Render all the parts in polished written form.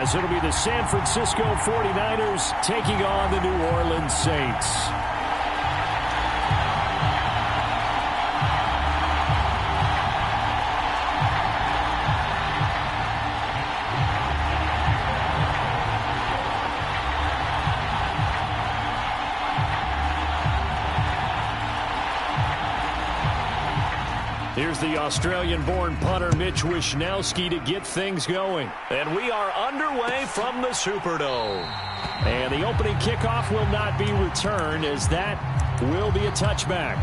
As it'll be the San Francisco 49ers taking on the New Orleans Saints. Here's the Australian-born punter Mitch Wishnowsky to get things going. And we are underway from the Superdome. And the opening kickoff will not be returned, as that will be a touchback.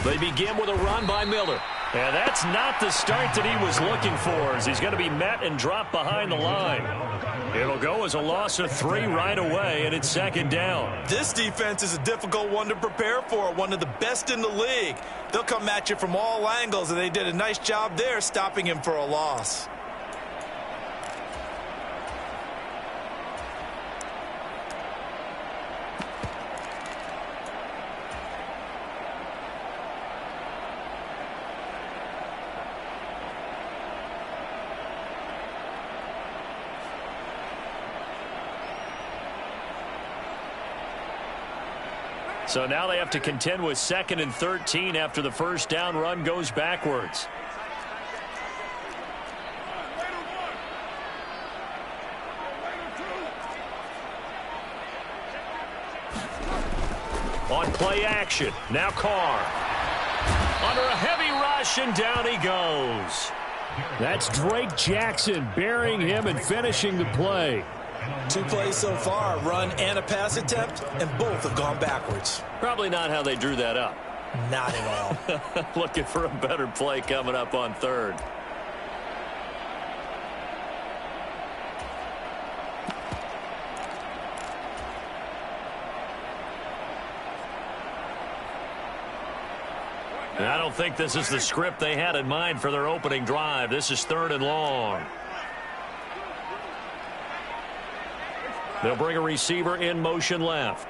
They begin with a run by Miller. And that's not the start that he was looking for, as he's going to be met and dropped behind the line. It'll go as a loss of 3 right away, and it's second down. This defense is a difficult one to prepare for, one of the best in the league. They'll come at you from all angles, and they did a nice job there stopping him for a loss. So now they have to contend with 2nd and 13 after the first down run goes backwards. On play action, now Carr. Under a heavy rush, and down he goes. That's Drake Jackson burying him and finishing the play. 2 plays so far, a run and a pass attempt, and both have gone backwards. Probably not how they drew that up. Not at all. Looking for a better play coming up on 3rd. I don't think this is the script they had in mind for their opening drive. This is 3rd and long. They'll bring a receiver in motion left.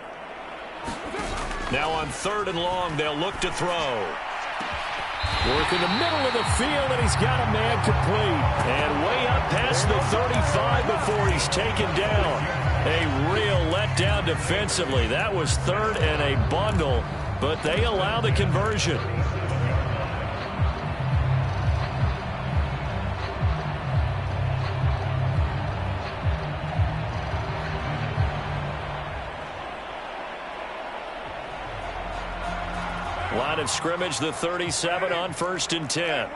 Now on 3rd and long, they'll look to throw. Work in the middle of the field, and he's got a man complete. And way up past the 35 before he's taken down. A real letdown defensively. That was 3rd and a bundle, but they allow the conversion. Line of scrimmage, the 37 on 1st and 10.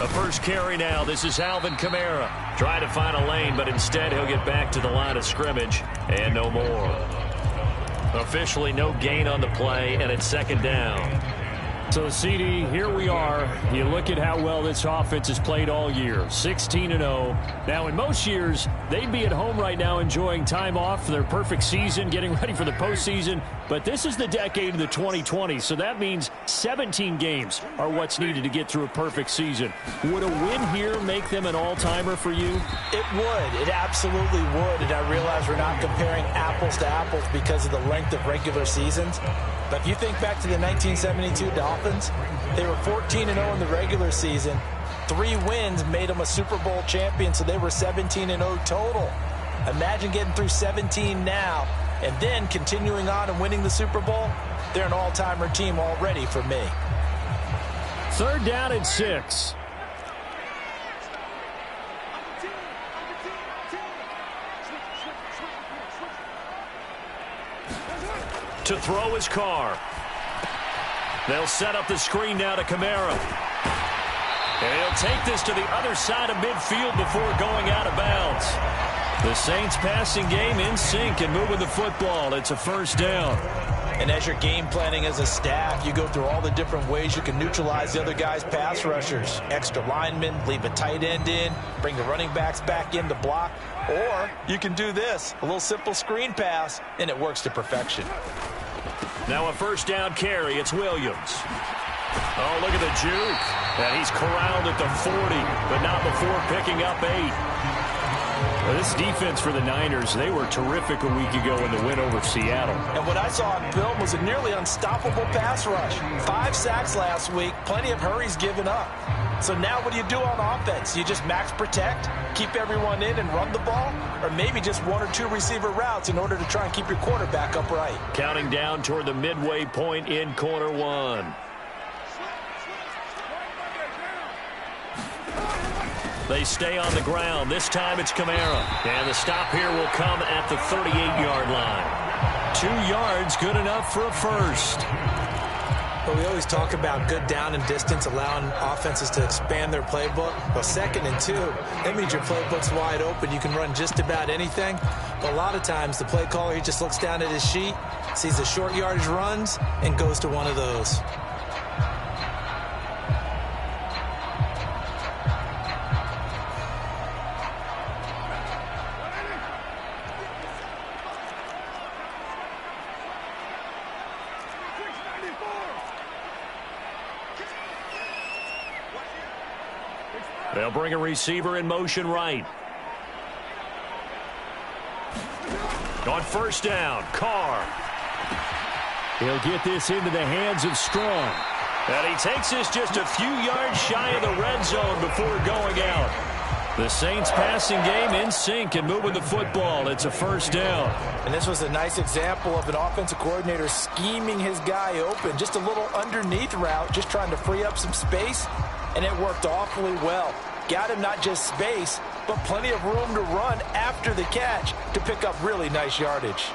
A first carry now. This is Alvin Kamara. Trying to find a lane, but instead he'll get back to the line of scrimmage and no more. Officially no gain on the play, and it's 2nd down. So, CD, here we are. You look at how well this offense has played all year, 16-0. Now, in most years, they'd be at home right now enjoying time off for their perfect season, getting ready for the postseason. But this is the decade of the 2020s, so that means 17 games are what's needed to get through a perfect season. Would a win here make them an all-timer for you? It would. It absolutely would. And I realize we're not comparing apples to apples because of the length of regular seasons. But if you think back to the 1972 Dolphins, they were 14-0 in the regular season. 3 wins made them a Super Bowl champion, so they were 17-0 total. Imagine getting through 17 now and then continuing on and winning the Super Bowl. They're an all-timer team already for me. 3rd down and 6. To throw his Carr. They'll set up the screen now to Kamara. And he'll take this to the other side of midfield before going out of bounds. The Saints passing game in sync and moving the football. It's a first down. And as you're game planning as a staff, you go through all the different ways you can neutralize the other guy's pass rushers. Extra linemen, leave a tight end in, bring the running backs back in to block. Or you can do this, a little simple screen pass, and it works to perfection. Now a first down carry. It's Williams. Oh, look at the juke. And he's corralled at the 40, but not before picking up 8. Well, this defense for the Niners, they were terrific a week ago in the win over Seattle. And what I saw on film was a nearly unstoppable pass rush. 5 sacks last week, plenty of hurries given up. So now what do you do on offense? You just max protect, keep everyone in and run the ball, or maybe just 1 or 2 receiver routes in order to try and keep your quarterback upright. Counting down toward the midway point in quarter 1. They stay on the ground. This time it's Kamara. And the stop here will come at the 38-yard line. 2 yards, good enough for a first. But we always talk about good down and distance, allowing offenses to expand their playbook. Well, 2nd and 2, that means your playbook's wide open. You can run just about anything. But a lot of times, the play caller, he just looks down at his sheet, sees the short yardage runs, and goes to one of those. They'll bring a receiver in motion right. On first down, Carr. He'll get this into the hands of Strong. And he takes this just a few yards shy of the red zone before going out. The Saints passing game in sync and moving the football. It's a first down. And this was a nice example of an offensive coordinator scheming his guy open. Just a little underneath route, just trying to free up some space. And it worked awfully well. Got him not just space, but plenty of room to run after the catch to pick up really nice yardage.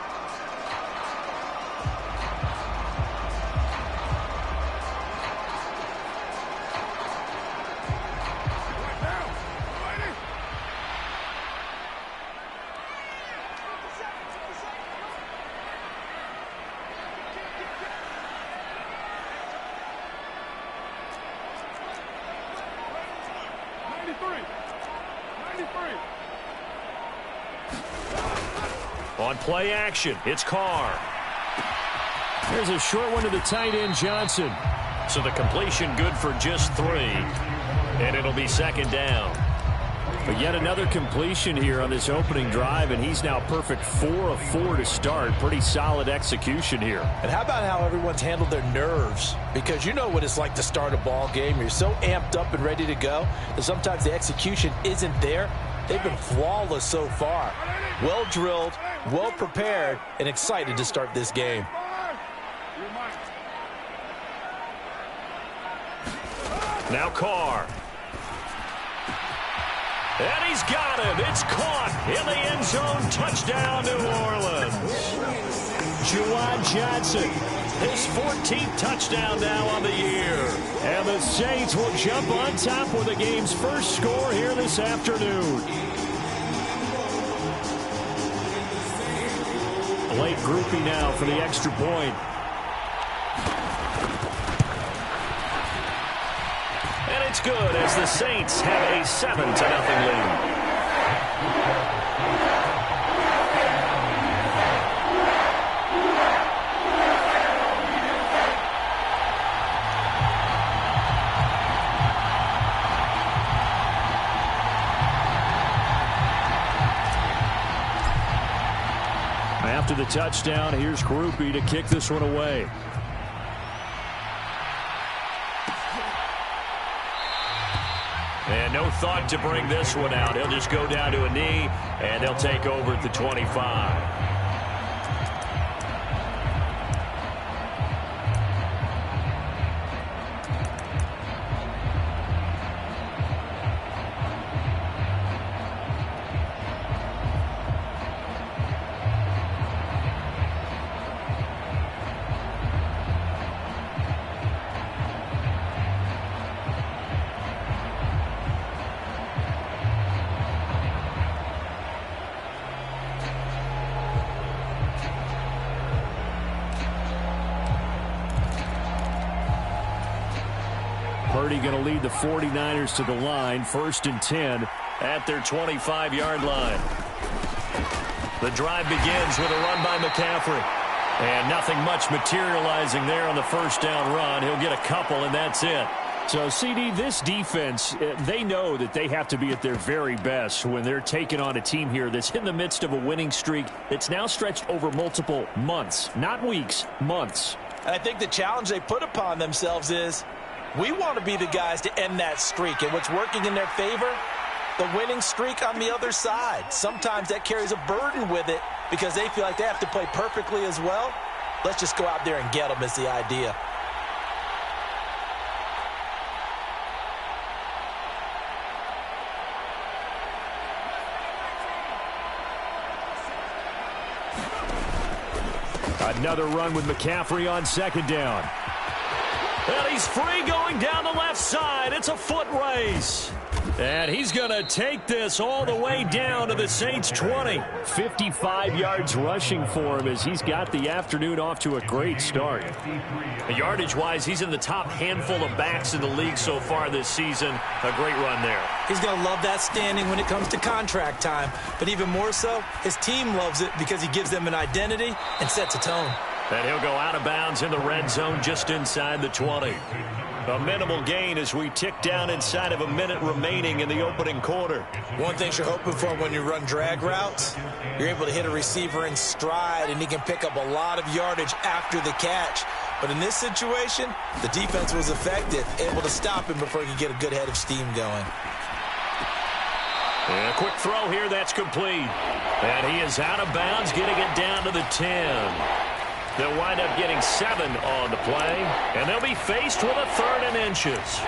On play action, it's Carr. There's a short one to the tight end, Johnson. So the completion good for just 3. And it'll be 2nd down. But yet another completion here on this opening drive, and he's now perfect 4 of 4 to start. Pretty solid execution here. And how about how everyone's handled their nerves? Because you know what it's like to start a ball game. You're so amped up and ready to go that sometimes the execution isn't there. They've been flawless so far. Well drilled, well prepared, and excited to start this game. Now Carr. And he's got him. It's caught in the end zone. Touchdown, New Orleans. Juwan Johnson, his 14th touchdown now on the year. And the Saints will jump on top with the game's first score here this afternoon. Late groupie now for the extra point. And it's good as the Saints have a 7-0 lead. After the touchdown, here's Groupie to kick this one away. And no thought to bring this one out. He'll just go down to a knee, and they'll take over at the 25. Purdy going to lead the 49ers to the line, 1st and 10 at their 25-yard line. The drive begins with a run by McCaffrey. And nothing much materializing there on the first down run. He'll get a couple, and that's it. So, CD, this defense, they know that they have to be at their very best when they're taking on a team here that's in the midst of a winning streak that's now stretched over multiple months, not weeks, months. And I think the challenge they put upon themselves is we want to be the guys to end that streak. And what's working in their favor? The winning streak on the other side. Sometimes that carries a burden with it because they feel like they have to play perfectly as well. Let's just go out there and get them is the idea. Another run with McCaffrey on 2nd down. And he's free going down the left side. It's a foot race. And he's going to take this all the way down to the Saints' 20. 55 yards rushing for him as he's got the afternoon off to a great start. Yardage-wise, he's in the top handful of backs in the league so far this season. A great run there. He's going to love that standing when it comes to contract time. But even more so, his team loves it because he gives them an identity and sets a tone. And he'll go out of bounds in the red zone just inside the 20. A minimal gain as we tick down inside of a minute remaining in the opening quarter. One thing you're hoping for when you run drag routes, you're able to hit a receiver in stride, and he can pick up a lot of yardage after the catch. But in this situation, the defense was effective, able to stop him before he could get a good head of steam going. And a quick throw here, that's complete. And he is out of bounds, getting it down to the 10. They'll wind up getting 7 on the play, and they'll be faced with a 3rd and inches.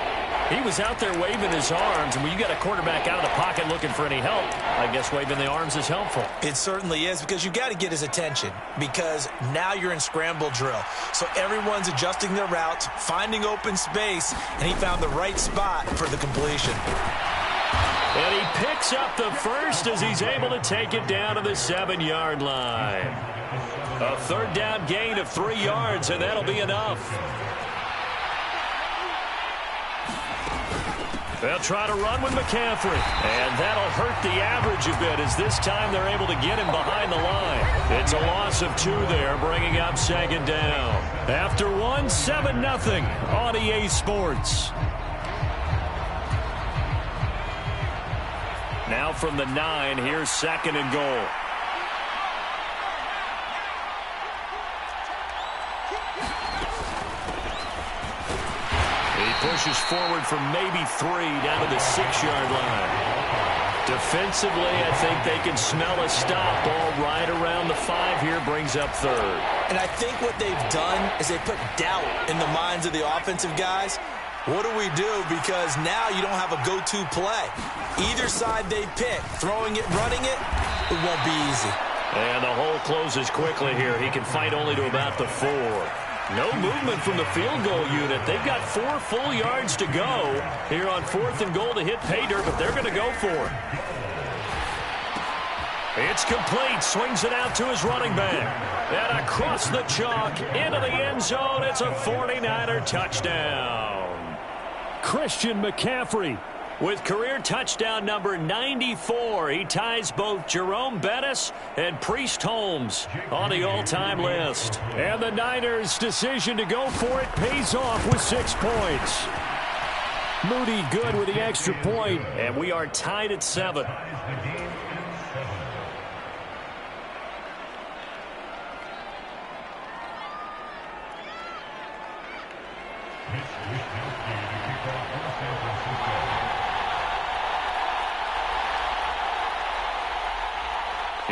He was out there waving his arms, and when you got a quarterback out of the pocket looking for any help, I guess waving the arms is helpful. It certainly is, because you got to get his attention, because now you're in scramble drill. So everyone's adjusting their routes, finding open space, and he found the right spot for the completion. And he picks up the first as he's able to take it down to the 7-yard line. A 3rd down gain of 3 yards, and that'll be enough. They'll try to run with McCaffrey, and that'll hurt the average a bit as this time they're able to get him behind the line. It's a loss of 2 there, bringing up 2nd down. After 1, 7-0 on EA Sports. Now from the 9, here's 2nd and goal. Pushes forward from maybe 3 down to the 6-yard line. Defensively, I think they can smell a stop. Ball right around the 5 here, brings up 3rd. And I think what they've done is they put doubt in the minds of the offensive guys. What do we do? Because now you don't have a go-to play. Either side they pick, throwing it, running it, it won't be easy. And the hole closes quickly here. He can fight only to about the 4. No movement from the field goal unit. They've got 4 full yards to go here on 4th and goal to hit pay dirt, but they're going to go for it. It's complete. Swings it out to his running back. And across the chalk into the end zone. It's a 49er touchdown. Christian McCaffrey with career touchdown number 94. He ties both Jerome Bettis and Priest Holmes on the all-time list. And the Niners' decision to go for it pays off with 6 points. Moody good with the extra point, and we are tied at 7.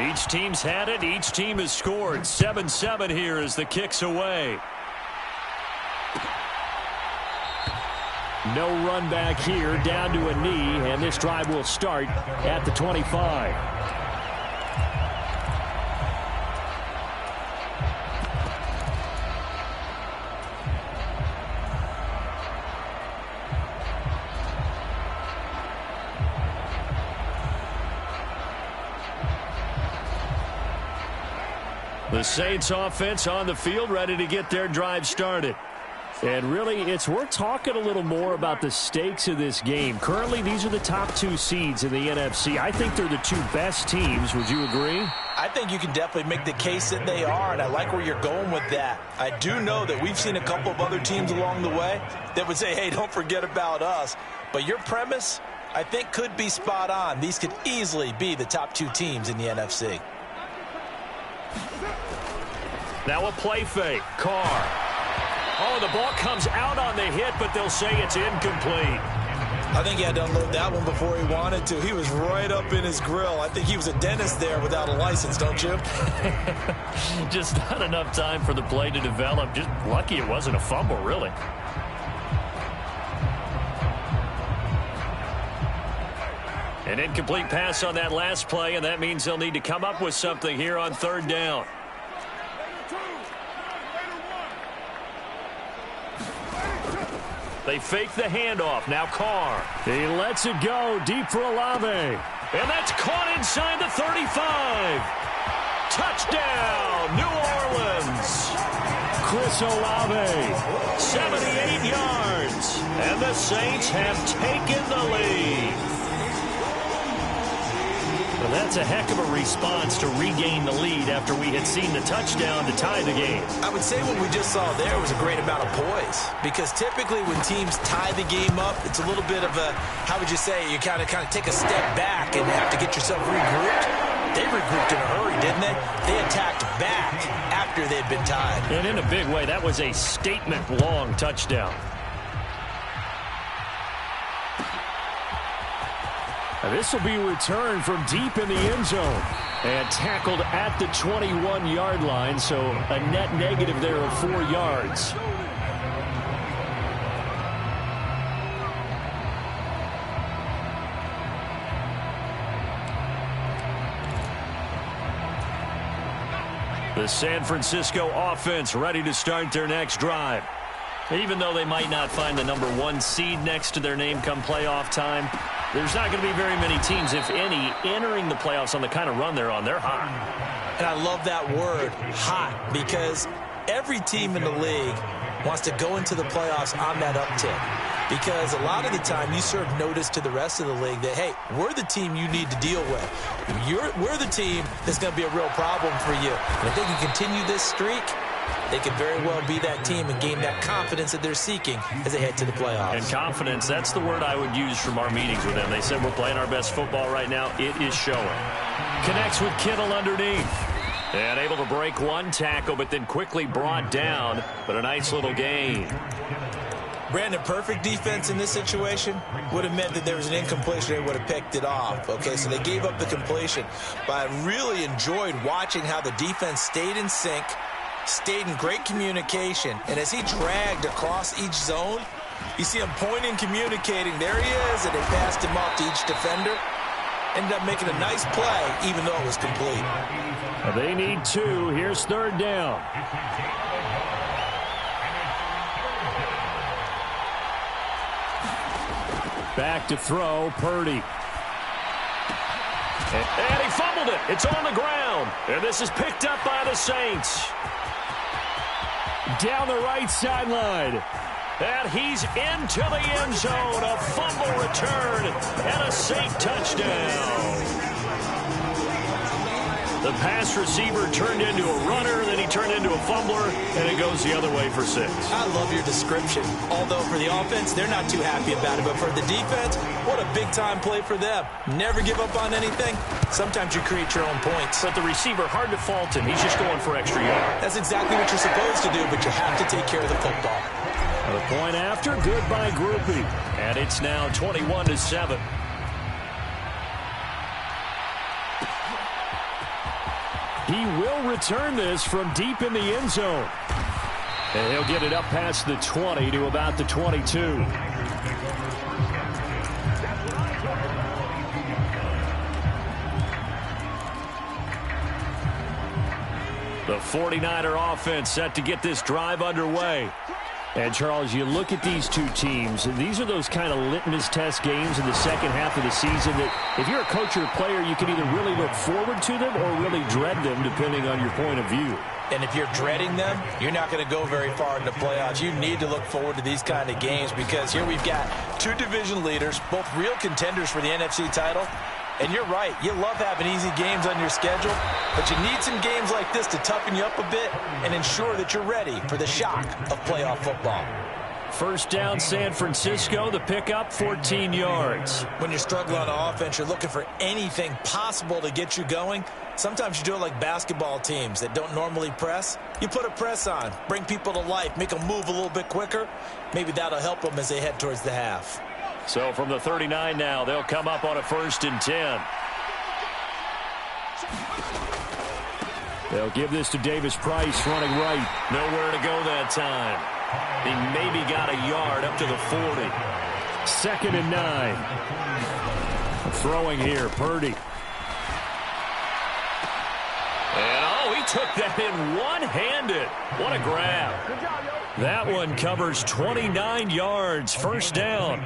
Each team's had it. Each team has scored. 7-7 here as the kick's away. No run back here, down to a knee, and this drive will start at the 25. The Saints offense on the field, ready to get their drive started. And really, it's worth talking a little more about the stakes of this game. Currently, these are the top 2 seeds in the NFC. I think they're the 2 best teams. Would you agree? I think you can definitely make the case that they are, and I like where you're going with that. I do know that we've seen a couple of other teams along the way that would say, hey, don't forget about us. But your premise, I think, could be spot on. These could easily be the top 2 teams in the NFC. Now a play fake. Carr. Oh, the ball comes out on the hit, but they'll say it's incomplete. I think he had to unload that one before he wanted to. He was right up in his grill. I think he was a dentist there without a license, don't you? Just not enough time for the play to develop. Just lucky it wasn't a fumble, really. An incomplete pass on that last play, and that means they'll need to come up with something here on 3rd down. They fake the handoff. Now Carr. He lets it go deep for Olave. And that's caught inside the 35. Touchdown, New Orleans. Chris Olave, 78 yards. And the Saints have taken the lead. Well, that's a heck of a response to regain the lead after we had seen the touchdown to tie the game. I would say what we just saw there was a great amount of poise, because typically when teams tie the game up, it's a little bit of a, how would you say, you kind of take a step back and have to get yourself regrouped. They regrouped in a hurry, didn't they? They attacked back after they'd been tied. And in a big way, that was a statement-long touchdown. This will be returned from deep in the end zone and tackled at the 21-yard line, so a net negative there of 4 yards. The San Francisco offense ready to start their next drive. Even though they might not find the number 1 seed next to their name come playoff time, there's not going to be very many teams, if any, entering the playoffs on the kind of run they're on. They're hot. And I love that word, hot, because every team in the league wants to go into the playoffs on that uptick. Because a lot of the time you serve notice to the rest of the league that, hey, we're the team you need to deal with. We're the team that's going to be a real problem for you. And if they can continue this streak, they could very well be that team and gain that confidence that they're seeking as they head to the playoffs. And confidence, that's the word I would use from our meetings with them. They said we're playing our best football right now. It is showing. Connects with Kittle underneath. And able to break one tackle, but then quickly brought down. But a nice little gain. Brandon, perfect defense in this situation would have meant that there was an incompletion. They would have picked it off. Okay, so they gave up the completion. But I really enjoyed watching how the defense stayed in sync, stayed in great communication, and as he dragged across each zone, you see him pointing, communicating. There he is, and they passed him off to each defender. Ended up making a nice play, even though it was complete. They need 2. Here's 3rd down. Back to throw, Purdy. And he fumbled it. It's on the ground. And this is picked up by the Saints. Down the right sideline. And he's into the end zone. A fumble return and a Saint touchdown. The pass receiver turned into a runner, then he turned into a fumbler, and it goes the other way for 6. I love your description. Although for the offense, they're not too happy about it. But for the defense, what a big-time play for them. Never give up on anything. Sometimes you create your own points. But the receiver, hard to fault him. He's just going for extra yard. That's exactly what you're supposed to do, but you have to take care of the football. The point after, good by Groupie. And it's now 21-7. He will return this from deep in the end zone. And he'll get it up past the 20 to about the 22. The 49er offense set to get this drive underway. And, Charles, you look at these two teams, and these are those kind of litmus test games in the second half of the season that if you're a coach or a player, you can either really look forward to them or really dread them, depending on your point of view. And if you're dreading them, you're not going to go very far in the playoffs. You need to look forward to these kind of games because here we've got two division leaders, both real contenders for the NFC title. And you're right, you love having easy games on your schedule, but you need some games like this to toughen you up a bit and ensure that you're ready for the shock of playoff football. First down, San Francisco. The pickup, 14 yards. When you're struggling on offense, you're looking for anything possible to get you going. Sometimes you do it like basketball teams that don't normally press. You put a press on, bring people to life, make them move a little bit quicker. Maybe that'll help them as they head towards the half. So from the 39 now, they'll come up on a 1st and 10. They'll give this to Davis Price running right. Nowhere to go that time. He maybe got a yard up to the 40. 2nd and 9. Throwing here, Purdy. And, he took that in one-handed. What a grab. That one covers 29 yards. First down.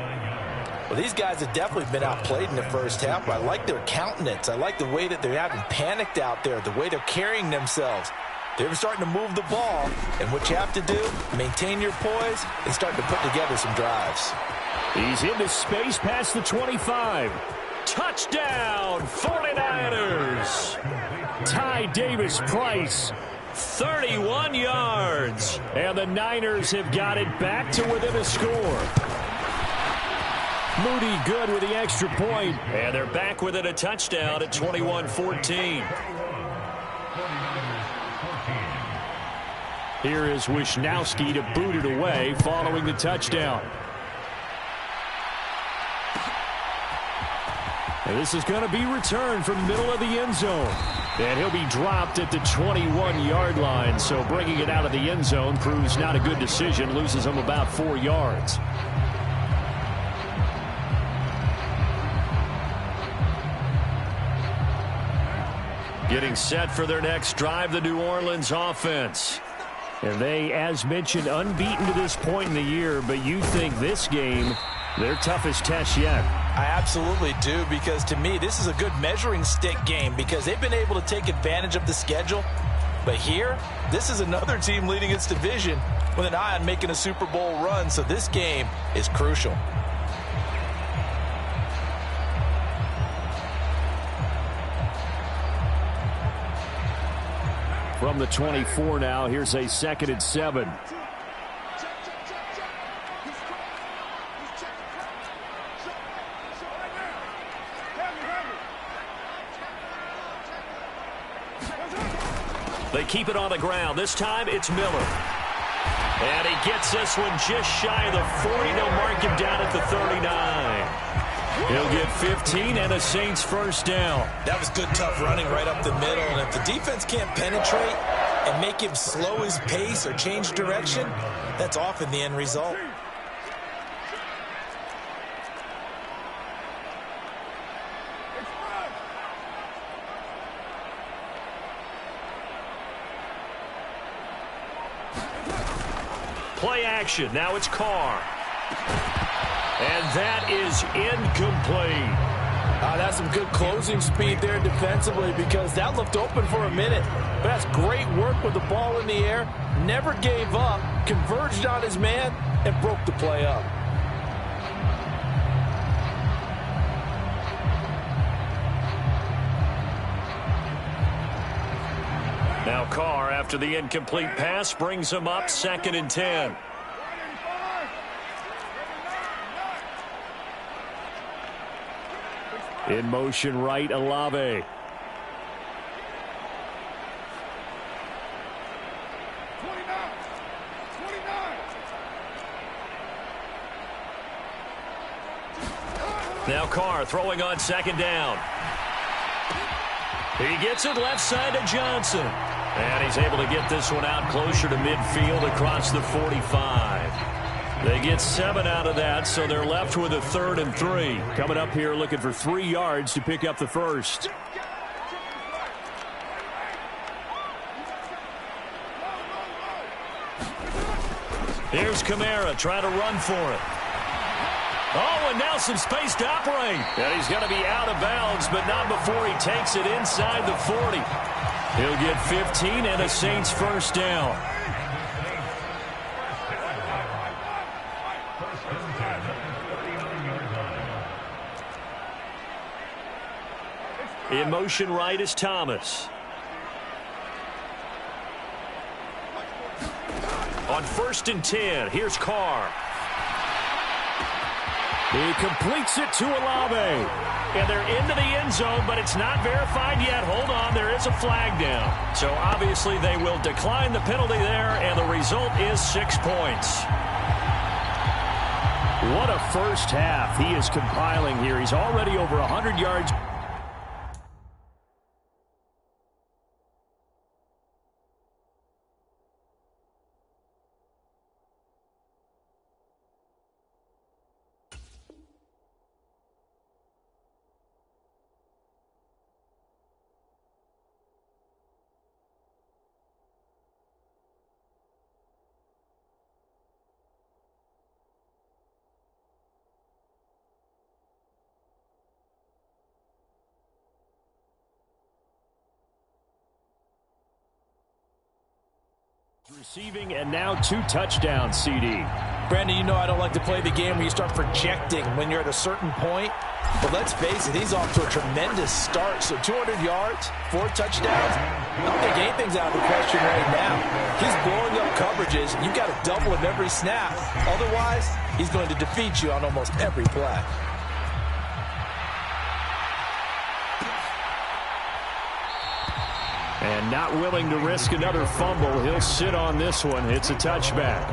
Well, these guys have definitely been outplayed in the first half, but I like their countenance. I like the way that they're having panicked out there, the way they're carrying themselves. They're starting to move the ball, and what you have to do, maintain your poise and start to put together some drives. He's into space past the 25. Touchdown, 49ers. Ty Davis Price, 31 yards. And the Niners have got it back to within a score. Moody good with the extra point. And they're back within a touchdown at 21-14. Here is Wisnowski to boot it away following the touchdown. And this is going to be returned from the middle of the end zone. And he'll be dropped at the 21-yard line. So bringing it out of the end zone proves not a good decision. Loses him about 4 yards. Getting set for their next drive, the New Orleans offense. And they, as mentioned, unbeaten to this point in the year, but you think this game, their toughest test yet. I absolutely do, because to me, this is a good measuring stick game because they've been able to take advantage of the schedule. But here, this is another team leading its division with an eye on making a Super Bowl run, so this game is crucial. From the 24 now, here's a 2nd and 7. They keep it on the ground. This time it's Miller. And he gets this one just shy of the 40. They'll mark him down at the 39. He'll get 15 and a Saints first down. That was good, tough running right up the middle. And if the defense can't penetrate and make him slow his pace or change direction, that's often the end result. Play action. Now it's Carr. And that is incomplete. That's some good closing speed there defensively because that looked open for a minute. But that's great work with the ball in the air. Never gave up, converged on his man, and broke the play up. Now Carr, after the incomplete pass, brings him up 2nd and 10. In motion right, Olave. Now Carr throwing on 2nd down. He gets it left side to Johnson. And he's able to get this one out closer to midfield across the 45. They get 7 out of that, so they're left with a 3rd and 3. Coming up here looking for 3 yards to pick up the first. Here's Kamara trying to run for it. Oh, and now some space to operate. And he's going to be out of bounds, but not before he takes it inside the 40. He'll get 15 and a Saints first down. In motion right is Thomas. On 1st and 10, here's Carr. He completes it to Olave. And they're into the end zone, but it's not verified yet. Hold on, there is a flag down. So obviously they will decline the penalty there, and the result is 6 points. What a first half he is compiling here. He's already over 100 yards. Receiving and now 2 touchdowns, CD. Brandon, you know I don't like to play the game where you start projecting when you're at a certain point. But let's face it, he's off to a tremendous start. So 200 yards, 4 touchdowns. I don't think anything's out of the question right now. He's blowing up coverages. You've got to double him every snap. Otherwise, he's going to defeat you on almost every play. And not willing to risk another fumble. He'll sit on this one. It's a touchback.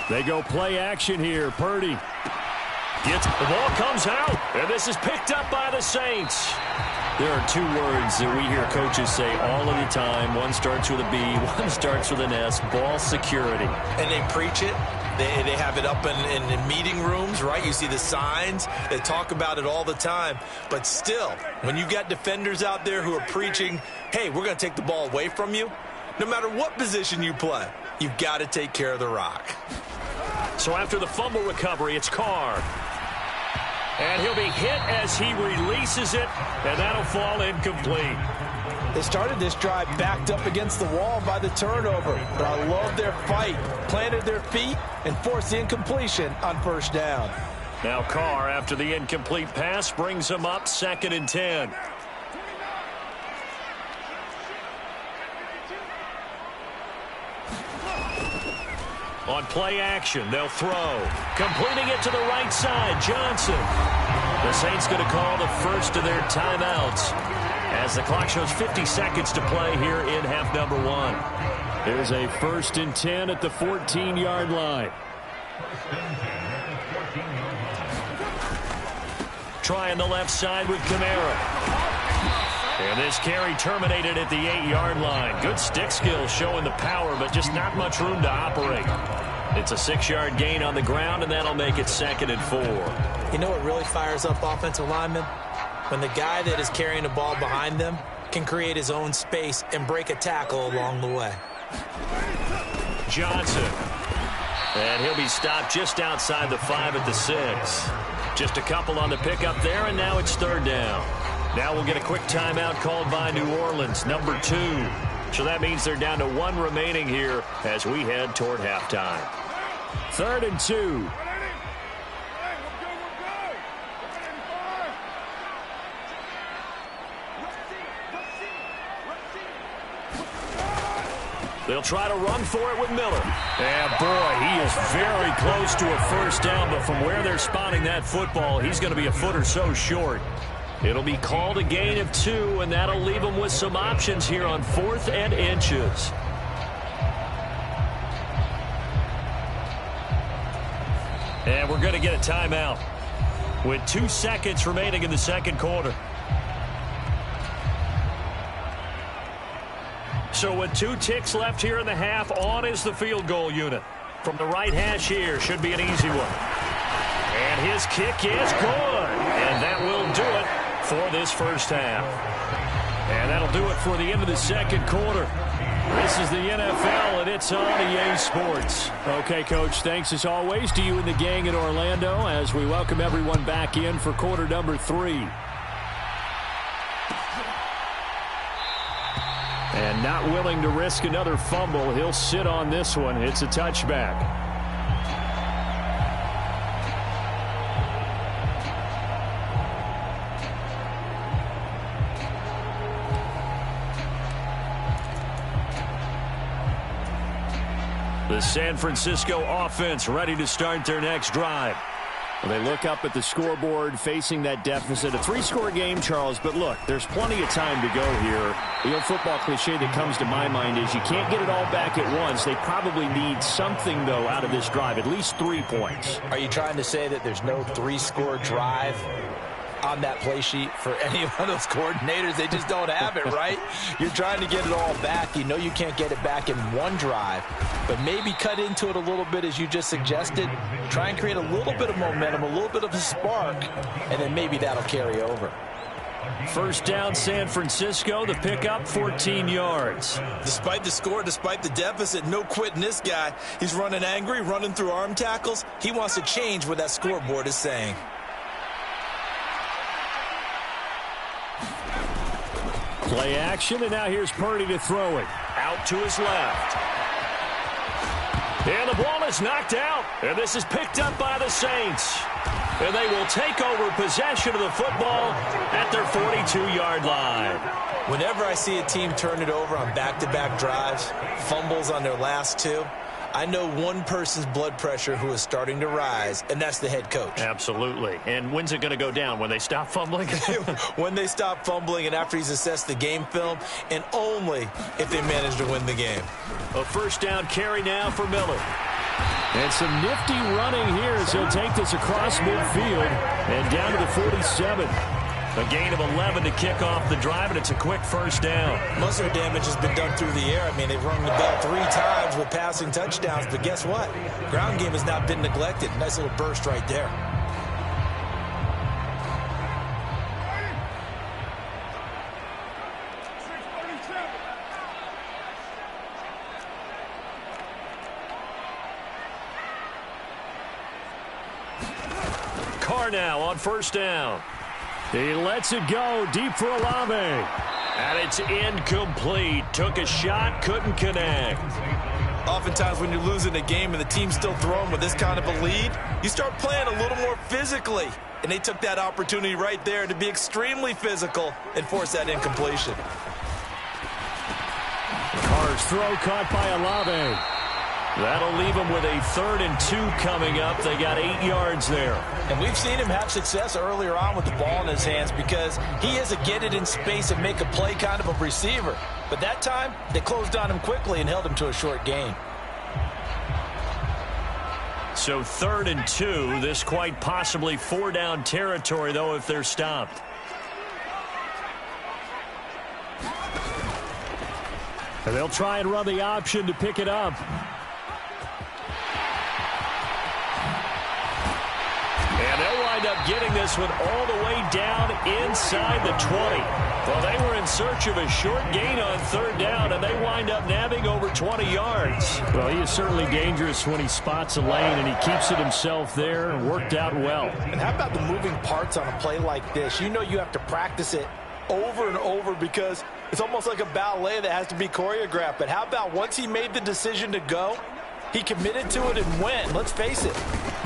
They go play action here. Purdy gets the ball, comes out, and this is picked up by the Saints. There are 2 words that we hear coaches say all of the time. One starts with a B, one starts with an S. Ball security. And they preach it. They have it up in meeting rooms, right? You see the signs. They talk about it all the time. But still, when you've got defenders out there who are preaching, hey, we're going to take the ball away from you, no matter what position you play, you've got to take care of the rock. So after the fumble recovery, it's Carr. And he'll be hit as he releases it, and that'll fall incomplete. They started this drive backed up against the wall by the turnover, but I love their fight. Planted their feet and forced the incompletion on 1st down. Now Carr, after the incomplete pass, brings him up 2nd and 10. On play action, they'll throw. Completing it to the right side, Johnson. The Saints going to call the first of their timeouts as the clock shows 50 seconds to play here in half number 1. There's a 1st and 10 at the 14-yard line. Trying the left side with Kamara. And this carry terminated at the 8-yard line. Good stick skills showing the power, but just not much room to operate. It's a 6-yard gain on the ground, and that'll make it 2nd and 4. You know what really fires up offensive linemen? When the guy that is carrying the ball behind them can create his own space and break a tackle along the way. Johnson. And he'll be stopped just outside the 5 at the 6. Just a couple on the pickup there, and now it's 3rd down. Now we'll get a quick timeout called by New Orleans, number 2. So that means they're down to 1 remaining here as we head toward halftime. 3rd and 2. They'll try to run for it with Miller. And, boy, he is very close to a 1st down, but from where they're spotting that football, he's going to be a foot or so short. It'll be called a gain of 2, and that'll leave them with some options here on 4th and inches. And we're going to get a timeout with 2 seconds remaining in the 2nd quarter. So with 2 ticks left here in the half, on is the field goal unit. From the right hash here, should be an easy one. And his kick is good. And that will do it for this 1st half. And that'll do it for the end of the 2nd quarter. This is the NFL, and it's on EA Sports. Okay, Coach, thanks as always to you and the gang in Orlando as we welcome everyone back in for quarter number 3. And not willing to risk another fumble, he'll sit on this one. It's a touchback. The San Francisco offense ready to start their next drive. Well, they look up at the scoreboard facing that deficit. A 3-score game, Charles, but look, there's plenty of time to go here. The old football cliche that comes to my mind is you can't get it all back at once. They probably need something, though, out of this drive, at least 3 points. Are you trying to say that there's no 3-score drive on that play sheet for any one of those coordinators? They just don't have it, right? You're trying to get it all back. You know you can't get it back in one drive, but maybe cut into it a little bit as you just suggested. Try and create a little bit of momentum, a little bit of a spark, and then maybe that'll carry over. First down, San Francisco. The pickup, 14 yards. Despite the score, despite the deficit, no quitting this guy. He's running angry, running through arm tackles. He wants to change what that scoreboard is saying. Play action, and now here's Purdy to throw it. Out to his left. And the ball is knocked out. And this is picked up by the Saints. And they will take over possession of the football at their 42-yard line. Whenever I see a team turn it over on back-to-back drives, fumbles on their last 2, I know one person's blood pressure who is starting to rise, and that's the head coach. Absolutely. And when's it going to go down? When they stop fumbling? When they stop fumbling and after he's assessed the game film, and only if they manage to win the game. A first down carry now for Miller. And some nifty running here as he'll take this across midfield and down to the 47. A gain of 11 to kick off the drive, and it's a quick first down. Muscle damage has been done through the air. I mean, they've rung the bell 3 times with passing touchdowns, but guess what? Ground game has not been neglected. Nice little burst right there. Carr now on first down. He lets it go deep for Olave. And it's incomplete. Took a shot, couldn't connect. Oftentimes when you're losing a game and the team's still throwing with this kind of a lead, you start playing a little more physically. And they took that opportunity right there to be extremely physical and force that incompletion. Carr's throw caught by Olave. That'll leave them with a 3rd and 2 coming up. They got 8 yards there. And we've seen him have success earlier on with the ball in his hands because he is a get it in space and make a play kind of a receiver. But that time, they closed on him quickly and held him to a short gain. So 3rd and 2. This quite possibly 4-down territory, though, if they're stopped. And they'll try and run the option to pick it up. And they'll wind up getting this one all the way down inside the 20. Well, they were in search of a short gain on 3rd down, and they wind up nabbing over 20 yards. Well, he is certainly dangerous when he spots a lane, and he keeps it himself there and worked out well. And how about the moving parts on a play like this? You know you have to practice it over and over because it's almost like a ballet that has to be choreographed. But how about once he made the decision to go, he committed to it and went. Let's face it,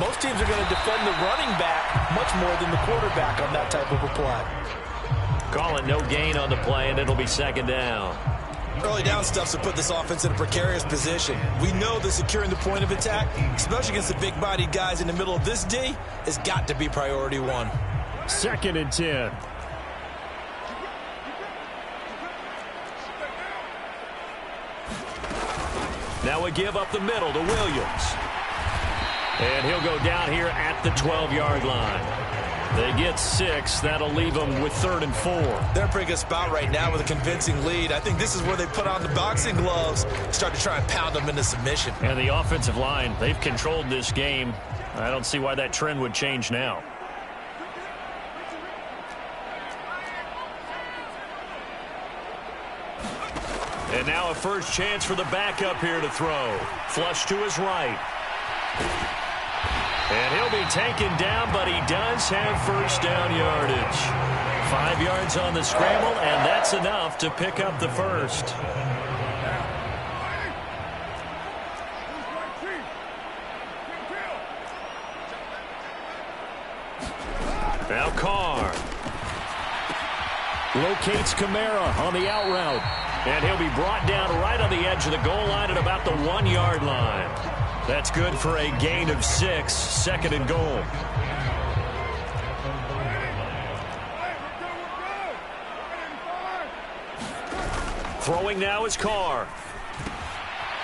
most teams are going to defend the running back much more than the quarterback on that type of a play. Call it no gain on the play, and it'll be 2nd down. Early down stuffs will put this offense in a precarious position. We know that securing the point of attack, especially against the big-bodied guys in the middle of this D, has got to be priority 1. 2nd and 10. Now we give up the middle to Williams. And he'll go down here at the 12-yard line. They get 6. That'll leave them with 3rd and 4. They're in a pretty good spot right now with a convincing lead. I think this is where they put on the boxing gloves, start to try and pound them into submission. And the offensive line, they've controlled this game. I don't see why that trend would change now. And now a first chance for the backup here to throw. Flush to his right. And he'll be taken down, but he does have first down yardage. 5 yards on the scramble, and that's enough to pick up the first. Now Carr. Locates Kamara on the out route. And he'll be brought down right on the edge of the goal line at about the 1 yard line. That's good for a gain of 6, second and goal. Throwing now is Carr.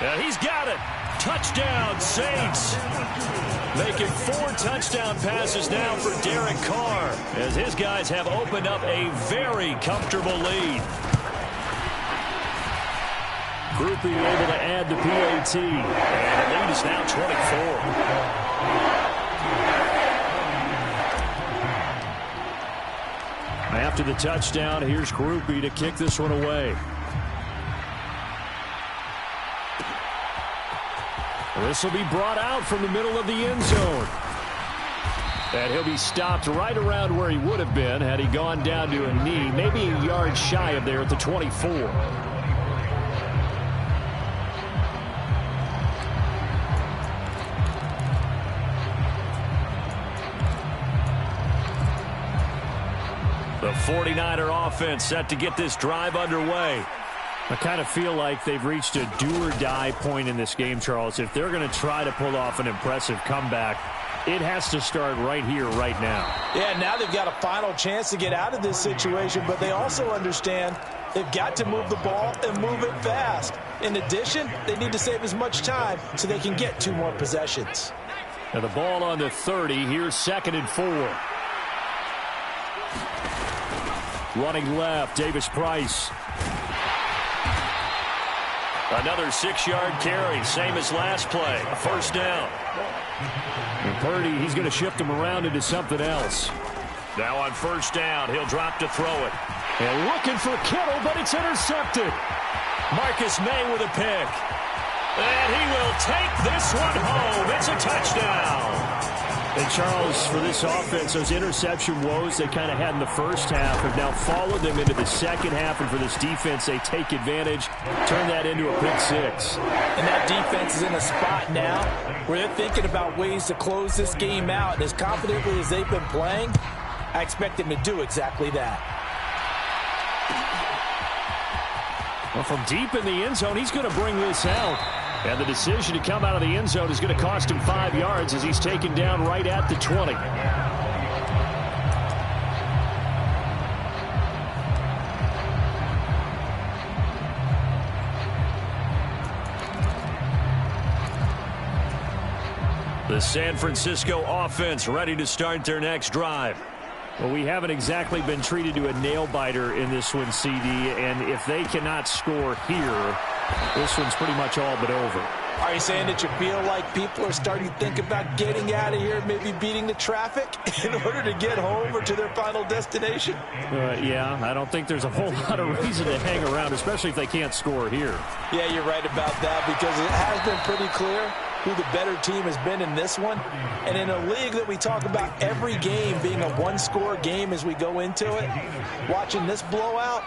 And he's got it. Touchdown, Saints. Making 4 touchdown passes now for Derek Carr, as his guys have opened up a very comfortable lead. Groupie able to add the PAT. And the lead is now 24. After the touchdown, here's Groupie to kick this one away. This will be brought out from the middle of the end zone. And he'll be stopped right around where he would have been had he gone down to a knee, maybe a yard shy of there at the 24. The 49er offense set to get this drive underway. I kind of feel like they've reached a do-or-die point in this game, Charles. If they're going to try to pull off an impressive comeback, it has to start right here, right now. Yeah, now they've got a final chance to get out of this situation, but they also understand they've got to move the ball and move it fast. In addition, they need to save as much time so they can get 2 more possessions. Now the ball on the 30. Here's 2nd and 4. Running left, Davis Price. Another 6-yard carry, same as last play. A first down. And Purdy, he's going to shift him around into something else. Now on first down, he'll drop to throw it. And looking for Kittle, but it's intercepted. Marcus May with a pick. And he will take this one home. It's a touchdown. And Charles, for this offense, those interception woes they kind of had in the first half have now followed them into the second half. And for this defense, they take advantage, turn that into a pick 6. And that defense is in a spot now where they're thinking about ways to close this game out. And as confidently as they've been playing, I expect them to do exactly that. Well, from deep in the end zone, he's going to bring this out. And the decision to come out of the end zone is going to cost him 5 yards as he's taken down right at the 20. The San Francisco offense ready to start their next drive. Well, we haven't exactly been treated to a nail-biter in this one, CD, and if they cannot score here, this one's pretty much all but over. Are you saying that you feel like people are starting to think about getting out of here, maybe beating the traffic in order to get home or to their final destination? Yeah, I don't think there's a whole lot of reason to hang around, especially if they can't score here. Yeah, you're right about that, because it has been pretty clear who the better team has been in this one. And in a league that we talk about every game being a one-score game as we go into it, watching this blowout,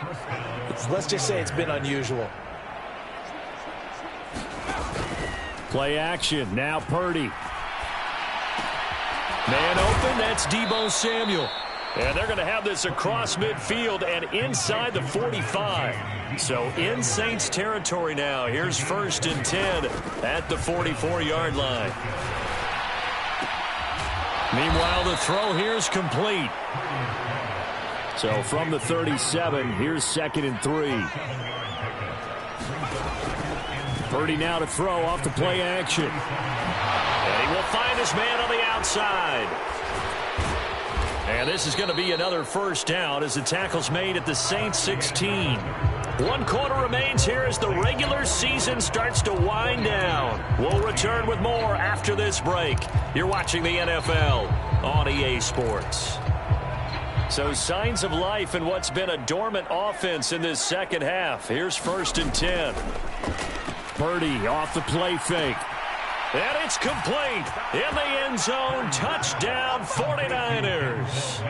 let's just say it's been unusual. Play action. Now Purdy. Man open, that's Deebo Samuel. And they're going to have this across midfield and inside the 45. So in Saints territory now. Here's 1st and 10 at the 44-yard line. Meanwhile, the throw here's complete. So from the 37, here's 2nd and 3. Purdy now to throw off the play action. And he will find his man on the outside. And this is going to be another first down as the tackle's made at the Saints 16. 1 quarter remains here as the regular season starts to wind down. We'll return with more after this break. You're watching the NFL on EA Sports. So signs of life in what's been a dormant offense in this second half. Here's 1st and 10. Purdy off the play fake. And it's complete. In the end zone. Touchdown 49ers.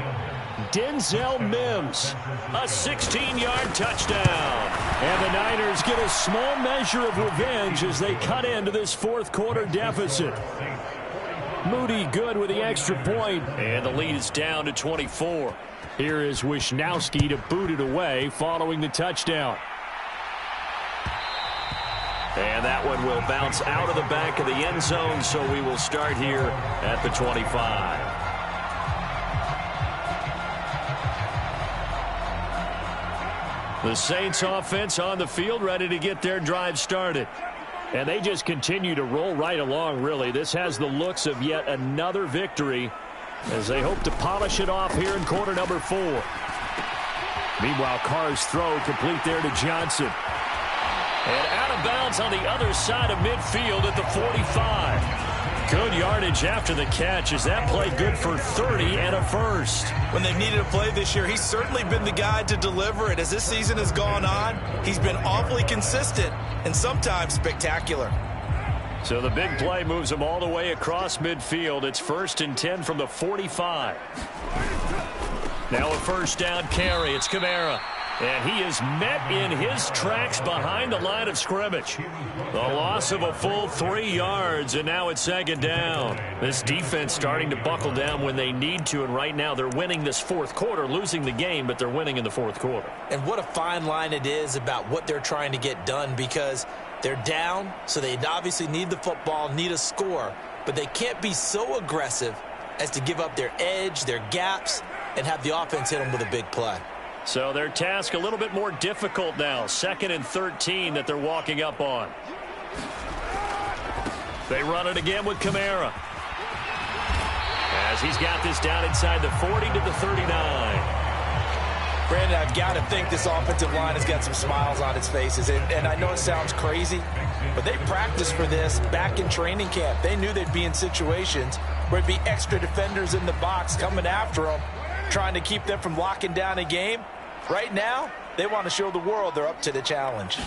Denzel Mims. A 16-yard touchdown. And the Niners get a small measure of revenge as they cut into this fourth quarter deficit. Moody good with the extra point. And the lead is down to 24. Here is Wisnowski to boot it away following the touchdown. And that one will bounce out of the back of the end zone, so we will start here at the 25. The Saints offense on the field, ready to get their drive started. And they just continue to roll right along, really. This has the looks of yet another victory as they hope to polish it off here in quarter number 4. Meanwhile, Carr's throw complete there to Johnson. And out of bounds on the other side of midfield at the 45. Good yardage after the catch as that play good for 30 and a first. When they've needed a play this year, he's certainly been the guy to deliver it. As this season has gone on, he's been awfully consistent and sometimes spectacular. So the big play moves them all the way across midfield. It's 1st and 10 from the 45. Now a first down carry. It's Kamara. And he is met in his tracks behind the line of scrimmage. The loss of a full 3 yards, and now it's 2nd down. This defense starting to buckle down when they need to, and right now they're winning this fourth quarter, losing the game, but they're winning in the fourth quarter. And what a fine line it is about what they're trying to get done, because they're down, so they obviously need the football, need a score, but they can't be so aggressive as to give up their edge, their gaps, and have the offense hit them with a big play. So their task a little bit more difficult now. 2nd and 13 that they're walking up on. They run it again with Kamara. As he's got this down inside the 40 to the 39. Brandon, I've got to think this offensive line has got some smiles on its faces. And I know it sounds crazy, but they practiced for this back in training camp. They knew they'd be in situations where it'd be extra defenders in the box coming after them, trying to keep them from locking down a game. Right now, they want to show the world they're up to the challenge.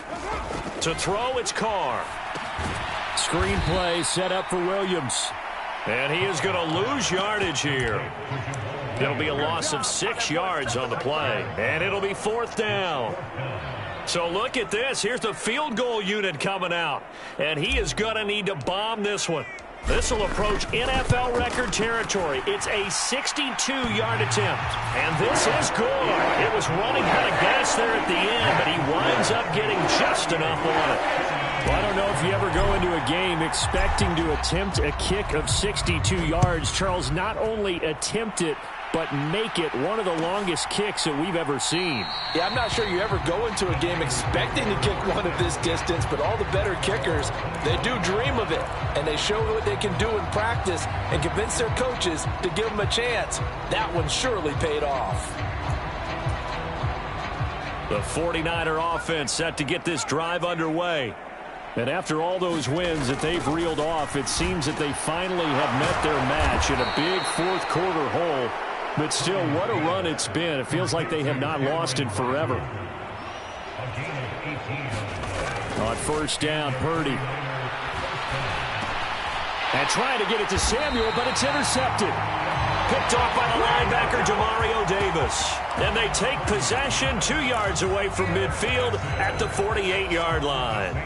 To throw, it's Carr. Screenplay set up for Williams. And he is going to lose yardage here. It'll be a loss of 6 yards on the play. And it'll be 4th down. So look at this. Here's the field goal unit coming out. And he is going to need to bomb this one. This will approach NFL record territory. It's a 62-yard attempt. And this is good. It was running out of gas there at the end, but he winds up getting just enough on it. Well, I don't know if you ever go into a game expecting to attempt a kick of 62 yards. Charles, not only attempt it, but make it one of the longest kicks that we've ever seen. Yeah, I'm not sure you ever go into a game expecting to kick one of this distance, but all the better kickers, they do dream of it, and they show what they can do in practice and convince their coaches to give them a chance. That one surely paid off. The 49er offense set to get this drive underway. And after all those wins that they've reeled off, it seems that they finally have met their match in a big fourth quarter hole. But still, what a run it's been. It feels like they have not lost it forever. On first down, Purdy. And trying to get it to Samuel, but it's intercepted. Picked off by the linebacker, Demario Davis. And they take possession 2 yards away from midfield at the 48-yard line.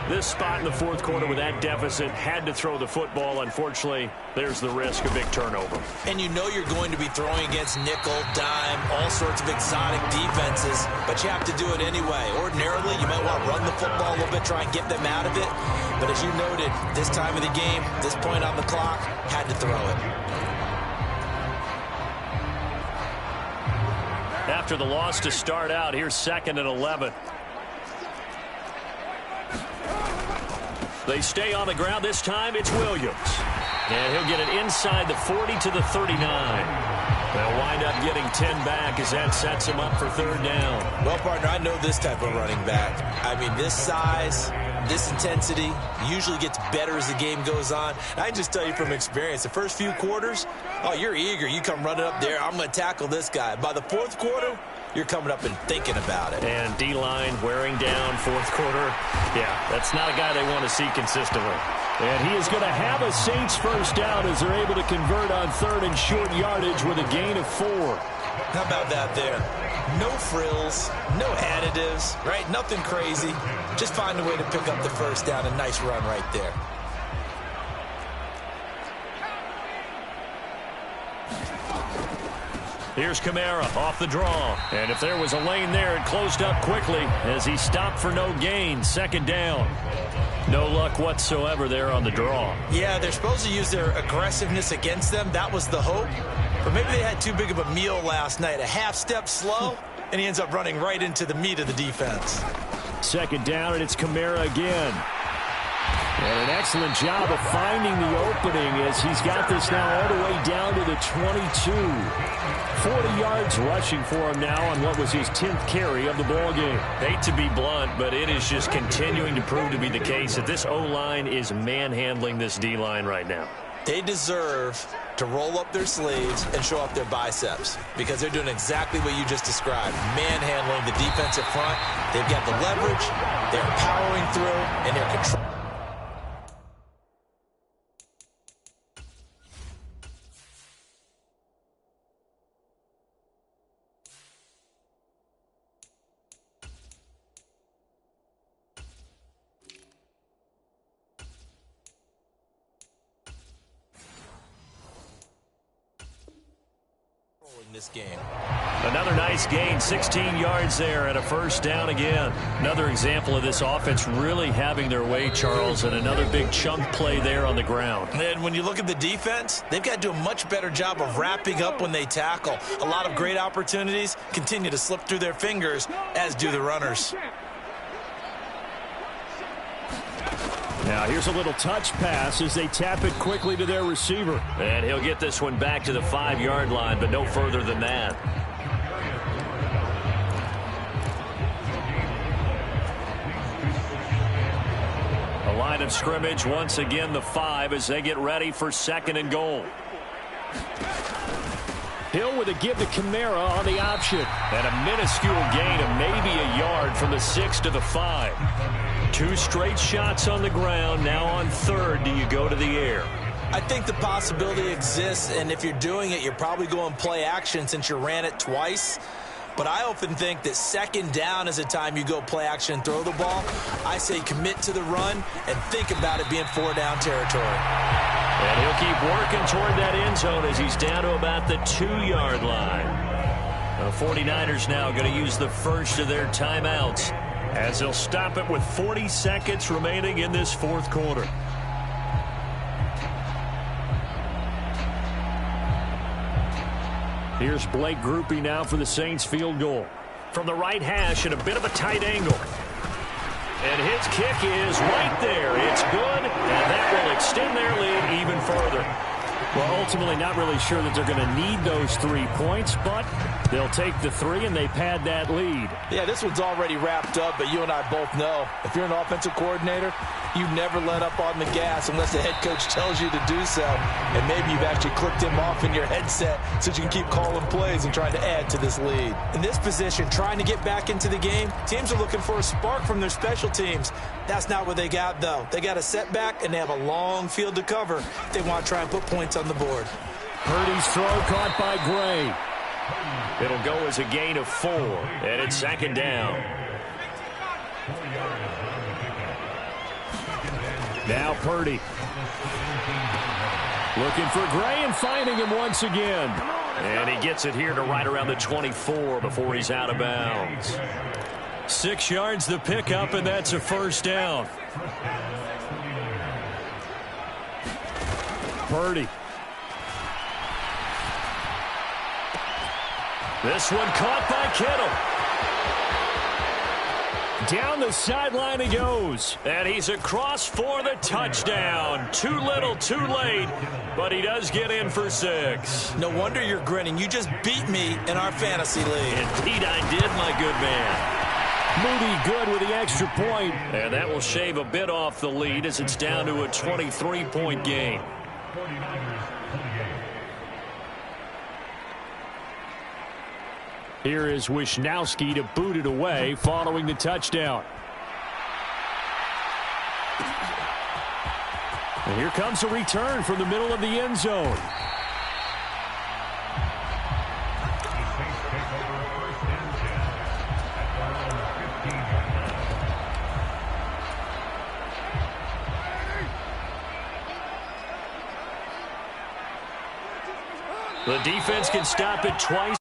This spot in the fourth quarter with that deficit had to throw the football. Unfortunately, there's the risk of big turnover. And you know you're going to be throwing against nickel, dime, all sorts of exotic defenses, but you have to do it anyway. Ordinarily, you might want to run the football a little bit, try and get them out of it. But as you noted, this time of the game, this point on the clock, had to throw it. After the loss to start out, here's 2nd and 11. They stay on the ground. This time it's Williams. And he'll get it inside the 40 to the 39. They'll wind up getting 10 back as that sets him up for 3rd down. Well, partner, I know this type of running back. I mean, this size, this intensity usually gets better as the game goes on. I can just tell you from experience, the first few quarters, oh, you're eager. You come running up there, I'm going to tackle this guy. By the fourth quarter, you're coming up and thinking about it. And D-line wearing down fourth quarter. Yeah, that's not a guy they want to see consistently. And he is going to have a Saints first down as they're able to convert on third and short yardage with a gain of 4. How about that there? No frills, no additives, right? Nothing crazy. Just find a way to pick up the first down. A nice run right there. Here's Kamara off the draw. And if there was a lane there, it closed up quickly as he stopped for no gain. Second down. No luck whatsoever there on the draw. Yeah, they're supposed to use their aggressiveness against them. That was the hope. But maybe they had too big of a meal last night. A half step slow, and he ends up running right into the meat of the defense. Second down, and it's Kamara again. And an excellent job of finding the opening as he's got this now all the way down to the 22. 40 yards rushing for him now on what was his 10th carry of the ball game. Hate to be blunt, but it is just continuing to prove to be the case that this O-line is manhandling this D-line right now. They deserve to roll up their sleeves and show up their biceps because they're doing exactly what you just described, manhandling the defensive front. They've got the leverage, they're powering through, and they're controlling. This game. Another nice gain, 16 yards there and a first down again. Another example of this offense really having their way, Charles, and another big chunk play there on the ground. And when you look at the defense, they've got to do a much better job of wrapping up when they tackle. A lot of great opportunities continue to slip through their fingers, as do the runners. Now here's a little touch pass as they tap it quickly to their receiver. And he'll get this one back to the 5-yard line, but no further than that. A line of scrimmage, once again the 5 as they get ready for second and goal. Hill with a give to Kamara on the option. And a minuscule gain of maybe a yard from the 6 to the 5. 2 straight shots on the ground. Now on third, do you go to the air? I think the possibility exists, and if you're doing it, you're probably going play action since you ran it twice. But I often think that second down is a time you go play action and throw the ball. I say commit to the run and think about it being 4-down territory. And he'll keep working toward that end zone as he's down to about the 2-yard line. The 49ers now going to use the first of their timeouts as they'll stop it with 40 seconds remaining in this fourth quarter. Here's Blake Groupie now for the Saints field goal. From the right hash at a bit of a tight angle. And his kick is right there. It's good, and that will extend their lead even further. Well, ultimately not really sure that they're going to need those 3 points, but they'll take the 3 and they pad that lead. Yeah, this one's already wrapped up, but you and I both know if you're an offensive coordinator, you never let up on the gas unless the head coach tells you to do so. And maybe you've actually clicked him off in your headset so you can keep calling plays and trying to add to this lead. In this position, trying to get back into the game, teams are looking for a spark from their special teams. That's not what they got, though. They got a setback, and they have a long field to cover if they want to try and put points on the board. Purdy's throw caught by Gray. It'll go as a gain of 4, and it's second down. Now Purdy. Looking for Gray and finding him once again. And he gets it here to right around the 24 before he's out of bounds. 6 yards the pickup, and that's a first down. Purdy. This one caught by Kittle. Down the sideline he goes. And he's across for the touchdown. Too little, too late, but he does get in for 6. No wonder you're grinning. You just beat me in our fantasy league. Indeed I did, my good man. Moody good with the extra point. And that will shave a bit off the lead as it's down to a 23-point game. Here is Wisnowski to boot it away following the touchdown. And here comes a return from the middle of the end zone. The defense can stop it twice.